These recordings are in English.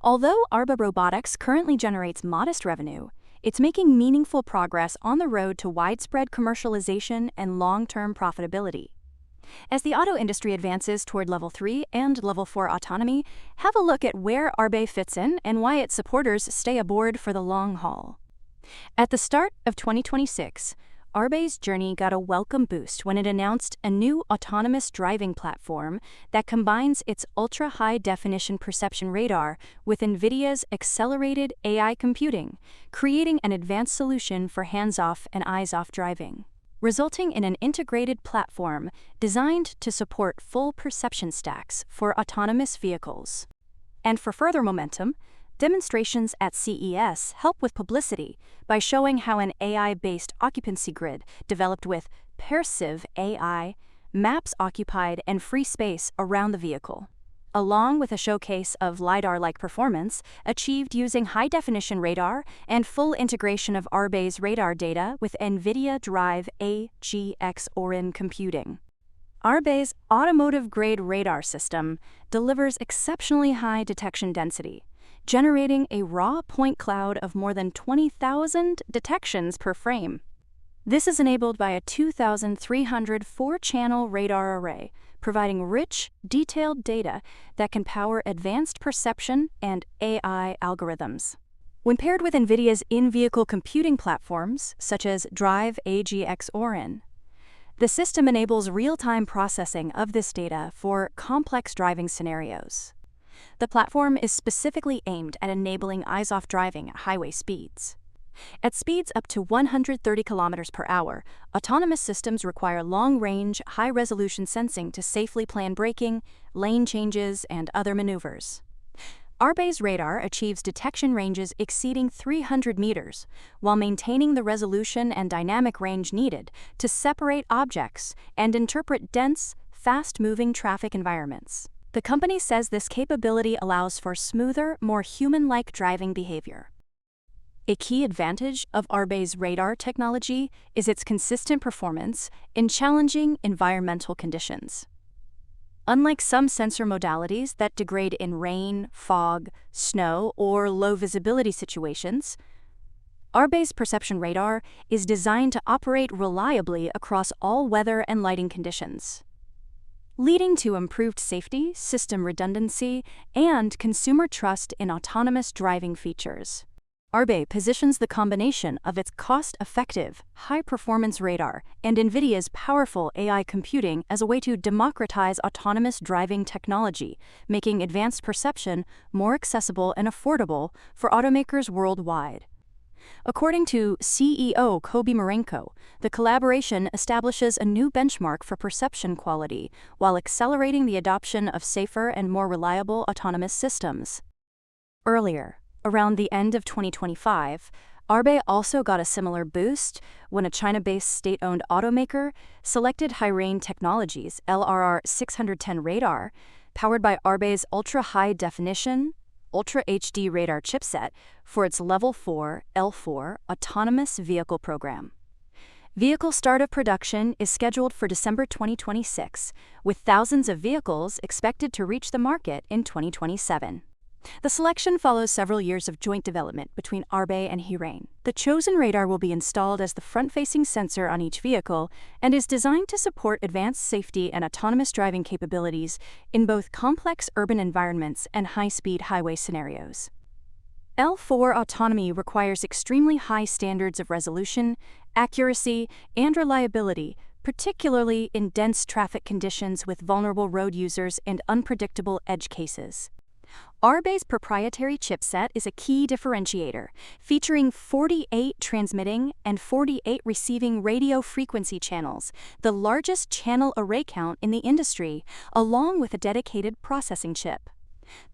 Although Arbe Robotics currently generates modest revenue, it's making meaningful progress on the road to widespread commercialization and long-term profitability. As the auto industry advances toward Level 3 and Level 4 autonomy, have a look at where Arbe fits in and why its supporters stay aboard for the long haul. At the start of 2026, Arbe's journey got a welcome boost when it announced a new autonomous driving platform that combines its ultra-high-definition perception radar with NVIDIA's accelerated AI computing, creating an advanced solution for hands-off and eyes-off driving, resulting in an integrated platform designed to support full perception stacks for autonomous vehicles. And for further momentum, demonstrations at CES help with publicity by showing how an AI-based occupancy grid developed with Percive AI maps occupied and free space around the vehicle, along with a showcase of LiDAR-like performance achieved using high-definition radar and full integration of Arbe's radar data with NVIDIA Drive AGX Orin computing. Arbe's automotive-grade radar system delivers exceptionally high detection density, generating a raw point cloud of more than 20,000 detections per frame. This is enabled by a 2,300 4-channel radar array, providing rich, detailed data that can power advanced perception and AI algorithms. When paired with NVIDIA's in-vehicle computing platforms, such as Drive AGX Orin, the system enables real-time processing of this data for complex driving scenarios. The platform is specifically aimed at enabling eyes-off driving at highway speeds. At speeds up to 130 km per hour, autonomous systems require long-range, high-resolution sensing to safely plan braking, lane changes, and other maneuvers. Arbe's radar achieves detection ranges exceeding 300 meters, while maintaining the resolution and dynamic range needed to separate objects and interpret dense, fast-moving traffic environments. The company says this capability allows for smoother, more human-like driving behavior. A key advantage of Arbe's radar technology is its consistent performance in challenging environmental conditions. Unlike some sensor modalities that degrade in rain, fog, snow, or low-visibility situations, Arbe's perception radar is designed to operate reliably across all weather and lighting conditions, leading to improved safety, system redundancy, and consumer trust in autonomous driving features. Arbe positions the combination of its cost-effective, high-performance radar and NVIDIA's powerful AI computing as a way to democratize autonomous driving technology, making advanced perception more accessible and affordable for automakers worldwide. According to CEO Kobi Marenko, the collaboration establishes a new benchmark for perception quality while accelerating the adoption of safer and more reliable autonomous systems. Earlier, around the end of 2025, Arbe also got a similar boost when a China-based state-owned automaker selected Hirain Technologies' LRR 610 radar, powered by Arbe's ultra-high-definition, Ultra HD radar chipset for its Level 4 L4 autonomous vehicle program. Vehicle start of production is scheduled for December 2026, with thousands of vehicles expected to reach the market in 2027. The selection follows several years of joint development between Arbe and Hirain. The chosen radar will be installed as the front-facing sensor on each vehicle and is designed to support advanced safety and autonomous driving capabilities in both complex urban environments and high-speed highway scenarios. L4 autonomy requires extremely high standards of resolution, accuracy, and reliability, particularly in dense traffic conditions with vulnerable road users and unpredictable edge cases. Arbe's proprietary chipset is a key differentiator, featuring 48 transmitting and 48 receiving radio frequency channels, the largest channel array count in the industry, along with a dedicated processing chip.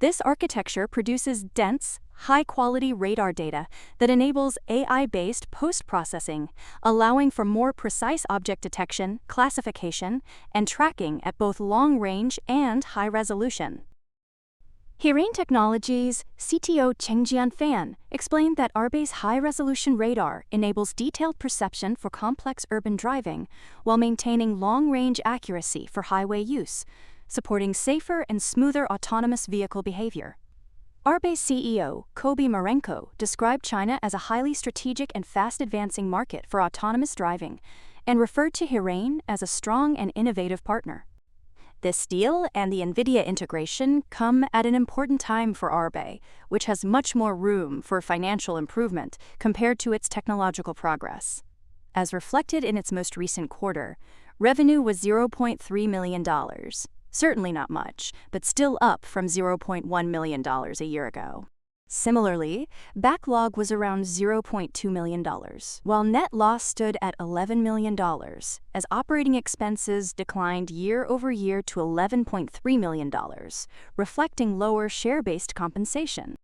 This architecture produces dense, high-quality radar data that enables AI-based post-processing, allowing for more precise object detection, classification, and tracking at both long-range and high-resolution. Hirain Technologies' CTO Chengjian Fan explained that Arbe's high-resolution radar enables detailed perception for complex urban driving while maintaining long-range accuracy for highway use, supporting safer and smoother autonomous vehicle behavior. Arbe CEO Kobi Marenko described China as a highly strategic and fast-advancing market for autonomous driving and referred to Hirain as a strong and innovative partner. This deal and the NVIDIA integration come at an important time for Arbe, which has much more room for financial improvement compared to its technological progress. As reflected in its most recent quarter, revenue was $0.3 million. Certainly not much, but still up from $0.1 million a year ago. Similarly, backlog was around $0.2 million, while net loss stood at $11 million, as operating expenses declined year over year to $11.3 million, reflecting lower share-based compensation.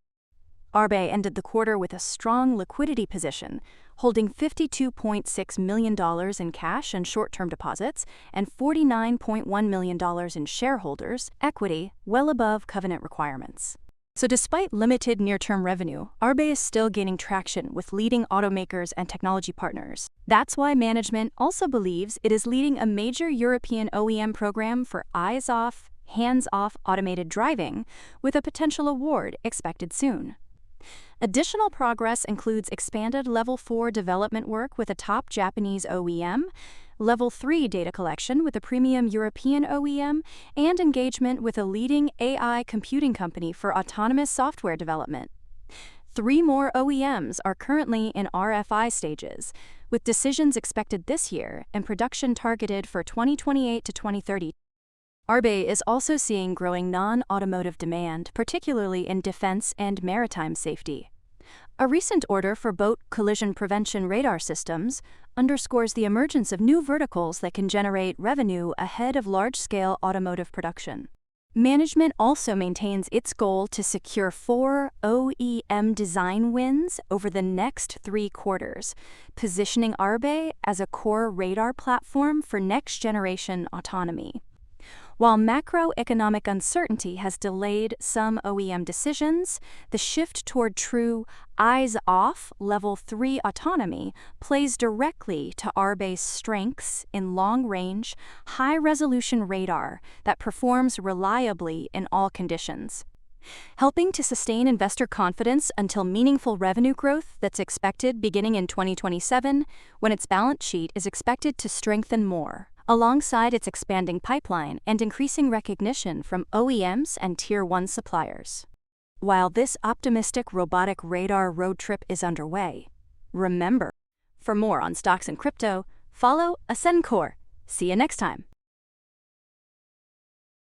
Arbe ended the quarter with a strong liquidity position, holding $52.6 million in cash and short-term deposits and $49.1 million in shareholders' equity, well above covenant requirements. So despite limited near-term revenue, Arbe is still gaining traction with leading automakers and technology partners. That's why management also believes it is leading a major European OEM program for eyes-off, hands-off automated driving, with a potential award expected soon. Additional progress includes expanded Level 4 development work with a top Japanese OEM, Level 3 data collection with a premium European OEM, and engagement with a leading AI computing company for autonomous software development. 3 more OEMs are currently in RFI stages, with decisions expected this year and production targeted for 2028 to 2030. Arbe is also seeing growing non-automotive demand, particularly in defense and maritime safety. A recent order for boat collision prevention radar systems underscores the emergence of new verticals that can generate revenue ahead of large-scale automotive production. Management also maintains its goal to secure 4 OEM design wins over the next 3 quarters, positioning Arbe as a core radar platform for next-generation autonomy. While macroeconomic uncertainty has delayed some OEM decisions, the shift toward true eyes-off Level 3 autonomy plays directly to Arbe's strengths in long-range, high-resolution radar that performs reliably in all conditions, helping to sustain investor confidence until meaningful revenue growth that's expected beginning in 2027, when its balance sheet is expected to strengthen more, alongside its expanding pipeline and increasing recognition from OEMs and Tier 1 suppliers. While this optimistic robotic radar road trip is underway, remember, for more on stocks and crypto, follow Ascencore. See you next time.